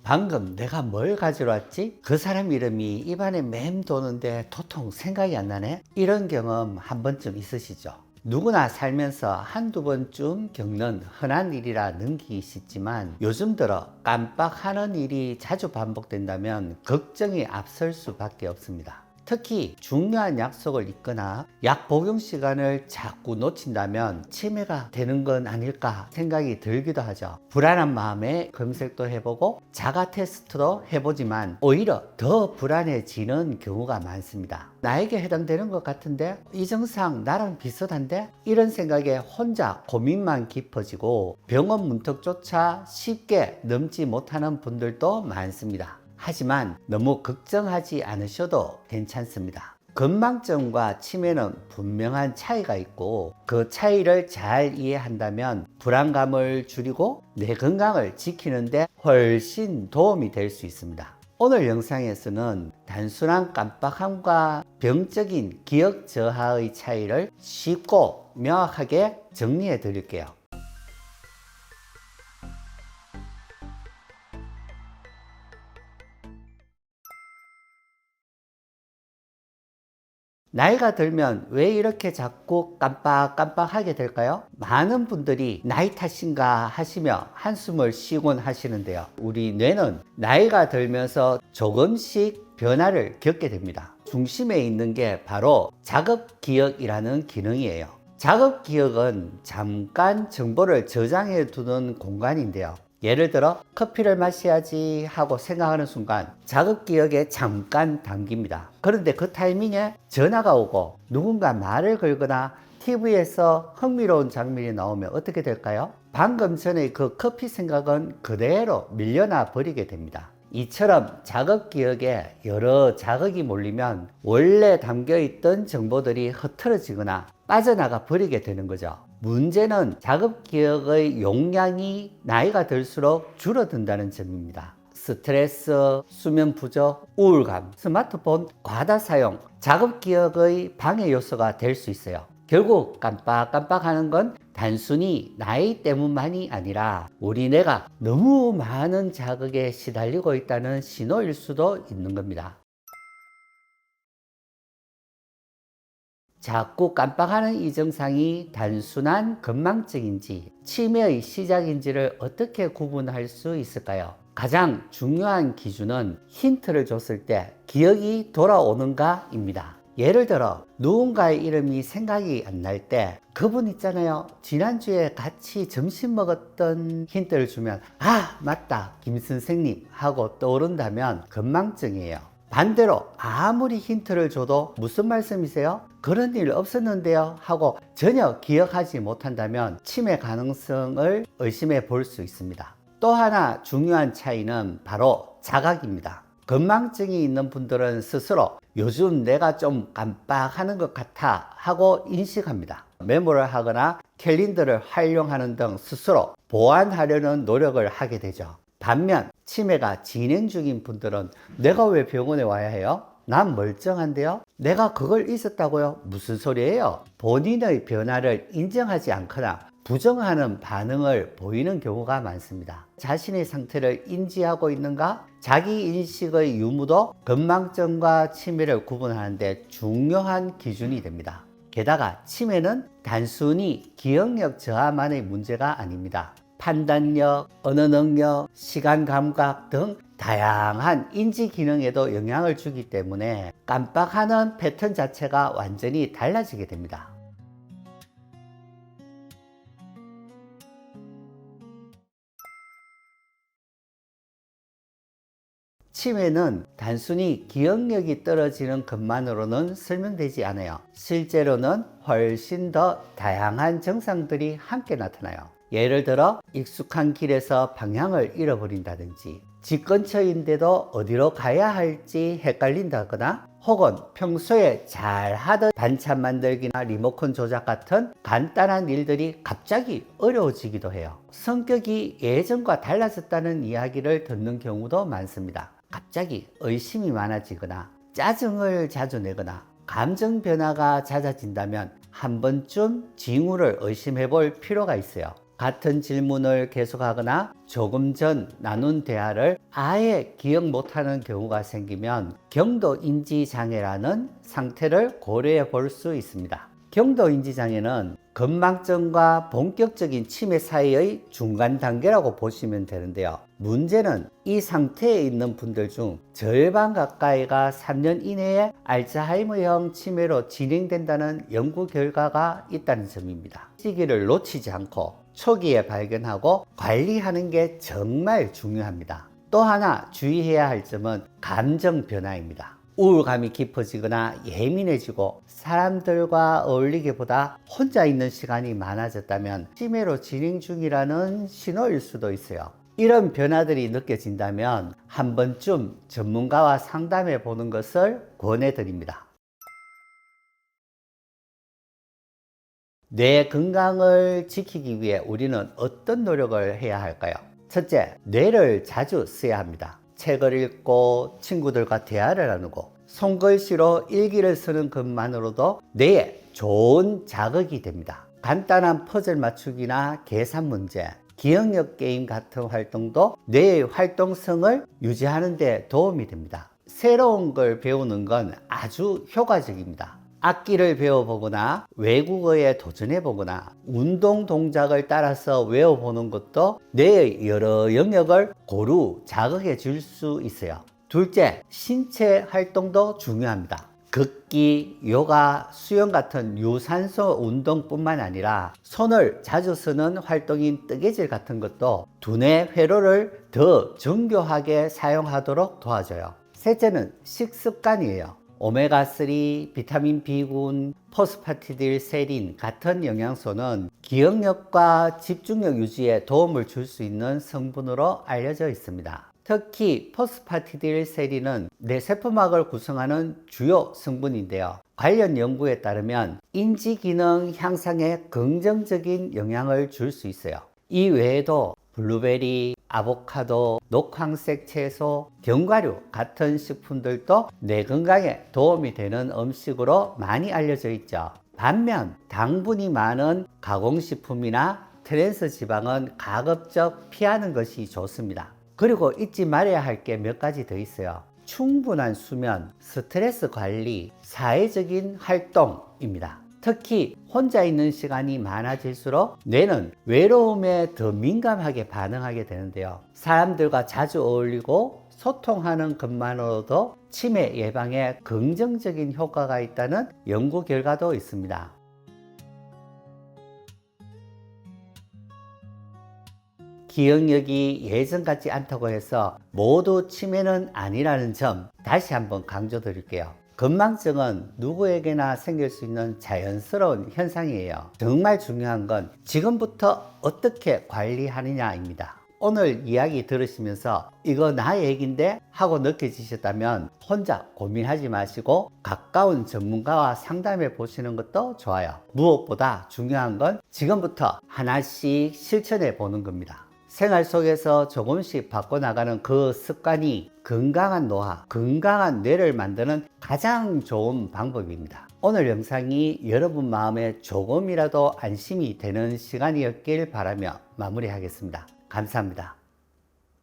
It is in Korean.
방금 내가 뭘 가지러 왔지? 그 사람 이름이 입안에 맴도는데 도통 생각이 안 나네? 이런 경험 한 번쯤 있으시죠? 누구나 살면서 한두 번쯤 겪는 흔한 일이라 넘기기 쉽지만 요즘 들어 깜빡하는 일이 자주 반복된다면 걱정이 앞설 수밖에 없습니다. 특히 중요한 약속을 잊거나 약 복용 시간을 자꾸 놓친다면 치매가 되는 건 아닐까 생각이 들기도 하죠. 불안한 마음에 검색도 해보고 자가 테스트도 해보지만 오히려 더 불안해지는 경우가 많습니다. 나에게 해당되는 것 같은데? 이 증상 나랑 비슷한데? 이런 생각에 혼자 고민만 깊어지고 병원 문턱조차 쉽게 넘지 못하는 분들도 많습니다. 하지만 너무 걱정하지 않으셔도 괜찮습니다. 건망증과 치매는 분명한 차이가 있고 그 차이를 잘 이해한다면 불안감을 줄이고 내 건강을 지키는 데 훨씬 도움이 될 수 있습니다. 오늘 영상에서는 단순한 깜빡함과 병적인 기억 저하의 차이를 쉽고 명확하게 정리해 드릴게요. 나이가 들면 왜 이렇게 자꾸 깜빡깜빡하게 될까요? 많은 분들이 나이 탓인가 하시며 한숨을 쉬곤 하시는데요. 우리 뇌는 나이가 들면서 조금씩 변화를 겪게 됩니다. 중심에 있는 게 바로 작업기억이라는 기능이에요. 작업기억은 잠깐 정보를 저장해 두는 공간인데요. 예를 들어 커피를 마셔야지 하고 생각하는 순간 작업기억에 잠깐 담깁니다. 그런데 그 타이밍에 전화가 오고 누군가 말을 걸거나 TV에서 흥미로운 장면이 나오면 어떻게 될까요? 방금 전에 그 커피 생각은 그대로 밀려나 버리게 됩니다. 이처럼 작업기억에 여러 자극이 몰리면 원래 담겨있던 정보들이 흐트러지거나 빠져나가 버리게 되는 거죠. 문제는 작업기억의 용량이 나이가 들수록 줄어든다는 점입니다. 스트레스, 수면 부족, 우울감, 스마트폰 과다 사용, 작업기억의 방해 요소가 될 수 있어요. 결국 깜빡깜빡하는 건 단순히 나이 때문만이 아니라 우리 뇌가 너무 많은 자극에 시달리고 있다는 신호일 수도 있는 겁니다. 자꾸 깜빡하는 이 증상이 단순한 건망증인지 치매의 시작인지를 어떻게 구분할 수 있을까요? 가장 중요한 기준은 힌트를 줬을 때 기억이 돌아오는가입니다. 예를 들어 누군가의 이름이 생각이 안 날 때 그분 있잖아요, 지난주에 같이 점심 먹었던 힌트를 주면 아 맞다 김 선생님 하고 떠오른다면 건망증이에요. 반대로 아무리 힌트를 줘도 무슨 말씀이세요? 그런 일 없었는데요 하고 전혀 기억하지 못한다면 치매 가능성을 의심해 볼 수 있습니다. 또 하나 중요한 차이는 바로 자각입니다. 건망증이 있는 분들은 스스로 요즘 내가 좀 깜빡하는 것 같아 하고 인식합니다. 메모를 하거나 캘린더를 활용하는 등 스스로 보완하려는 노력을 하게 되죠. 반면 치매가 진행 중인 분들은 내가 왜 병원에 와야 해요? 난 멀쩡한데요? 내가 그걸 잊었다고요? 무슨 소리예요? 본인의 변화를 인정하지 않거나 부정하는 반응을 보이는 경우가 많습니다. 자신의 상태를 인지하고 있는가? 자기 인식의 유무도 건망증과 치매를 구분하는 데 중요한 기준이 됩니다. 게다가 치매는 단순히 기억력 저하만의 문제가 아닙니다. 판단력, 언어 능력, 시간 감각 등 다양한 인지 기능에도 영향을 주기 때문에 깜빡하는 패턴 자체가 완전히 달라지게 됩니다. 치매는 단순히 기억력이 떨어지는 것만으로는 설명되지 않아요. 실제로는 훨씬 더 다양한 증상들이 함께 나타나요. 예를 들어 익숙한 길에서 방향을 잃어버린다든지 집 근처인데도 어디로 가야 할지 헷갈린다거나 혹은 평소에 잘 하던 반찬 만들기나 리모컨 조작 같은 간단한 일들이 갑자기 어려워지기도 해요. 성격이 예전과 달라졌다는 이야기를 듣는 경우도 많습니다. 갑자기 의심이 많아지거나 짜증을 자주 내거나 감정 변화가 잦아진다면 한 번쯤 징후를 의심해 볼 필요가 있어요. 같은 질문을 계속하거나 조금 전 나눈 대화를 아예 기억 못하는 경우가 생기면 경도인지장애라는 상태를 고려해 볼 수 있습니다. 경도인지장애는 건망증과 본격적인 치매 사이의 중간 단계라고 보시면 되는데요. 문제는 이 상태에 있는 분들 중 절반 가까이가 3년 이내에 알츠하이머형 치매로 진행된다는 연구 결과가 있다는 점입니다. 시기를 놓치지 않고 초기에 발견하고 관리하는 게 정말 중요합니다. 또 하나 주의해야 할 점은 감정 변화입니다. 우울감이 깊어지거나 예민해지고 사람들과 어울리기보다 혼자 있는 시간이 많아졌다면 치매로 진행 중이라는 신호일 수도 있어요. 이런 변화들이 느껴진다면 한 번쯤 전문가와 상담해 보는 것을 권해드립니다. 뇌 건강을 지키기 위해 우리는 어떤 노력을 해야 할까요? 첫째, 뇌를 자주 써야 합니다. 책을 읽고 친구들과 대화를 나누고 손글씨로 일기를 쓰는 것만으로도 뇌에 좋은 자극이 됩니다. 간단한 퍼즐 맞추기나 계산 문제, 기억력 게임 같은 활동도 뇌의 활동성을 유지하는 데 도움이 됩니다. 새로운 걸 배우는 건 아주 효과적입니다. 악기를 배워보거나 외국어에 도전해보거나 운동 동작을 따라서 외워보는 것도 뇌의 여러 영역을 고루 자극해 줄 수 있어요. 둘째, 신체 활동도 중요합니다. 걷기, 요가, 수영 같은 유산소 운동뿐만 아니라 손을 자주 쓰는 활동인 뜨개질 같은 것도 두뇌 회로를 더 정교하게 사용하도록 도와줘요. 셋째는 식습관이에요. 오메가3, 비타민 B군, 포스파티딜세린 같은 영양소는 기억력과 집중력 유지에 도움을 줄 수 있는 성분으로 알려져 있습니다. 특히 포스파티딜세린은 뇌세포막을 구성하는 주요 성분인데요. 관련 연구에 따르면 인지기능 향상에 긍정적인 영향을 줄 수 있어요. 이 외에도 블루베리, 아보카도, 녹황색 채소, 견과류 같은 식품들도 뇌 건강에 도움이 되는 음식으로 많이 알려져 있죠. 반면 당분이 많은 가공식품이나 트랜스 지방은 가급적 피하는 것이 좋습니다. 그리고 잊지 말아야 할 게 몇 가지 더 있어요. 충분한 수면, 스트레스 관리, 사회적인 활동입니다. 특히 혼자 있는 시간이 많아질수록 뇌는 외로움에 더 민감하게 반응하게 되는데요. 사람들과 자주 어울리고 소통하는 것만으로도 치매 예방에 긍정적인 효과가 있다는 연구 결과도 있습니다. 기억력이 예전 같지 않다고 해서 모두 치매는 아니라는 점 다시 한번 강조드릴게요. 건망증은 누구에게나 생길 수 있는 자연스러운 현상이에요. 정말 중요한 건 지금부터 어떻게 관리하느냐입니다. 오늘 이야기 들으시면서 이거 나 얘긴데 하고 느껴지셨다면 혼자 고민하지 마시고 가까운 전문가와 상담해 보시는 것도 좋아요. 무엇보다 중요한 건 지금부터 하나씩 실천해 보는 겁니다. 생활 속에서 조금씩 바꿔나가는 그 습관이 건강한 노화, 건강한 뇌를 만드는 가장 좋은 방법입니다. 오늘 영상이 여러분 마음에 조금이라도 안심이 되는 시간이었길 바라며 마무리하겠습니다. 감사합니다.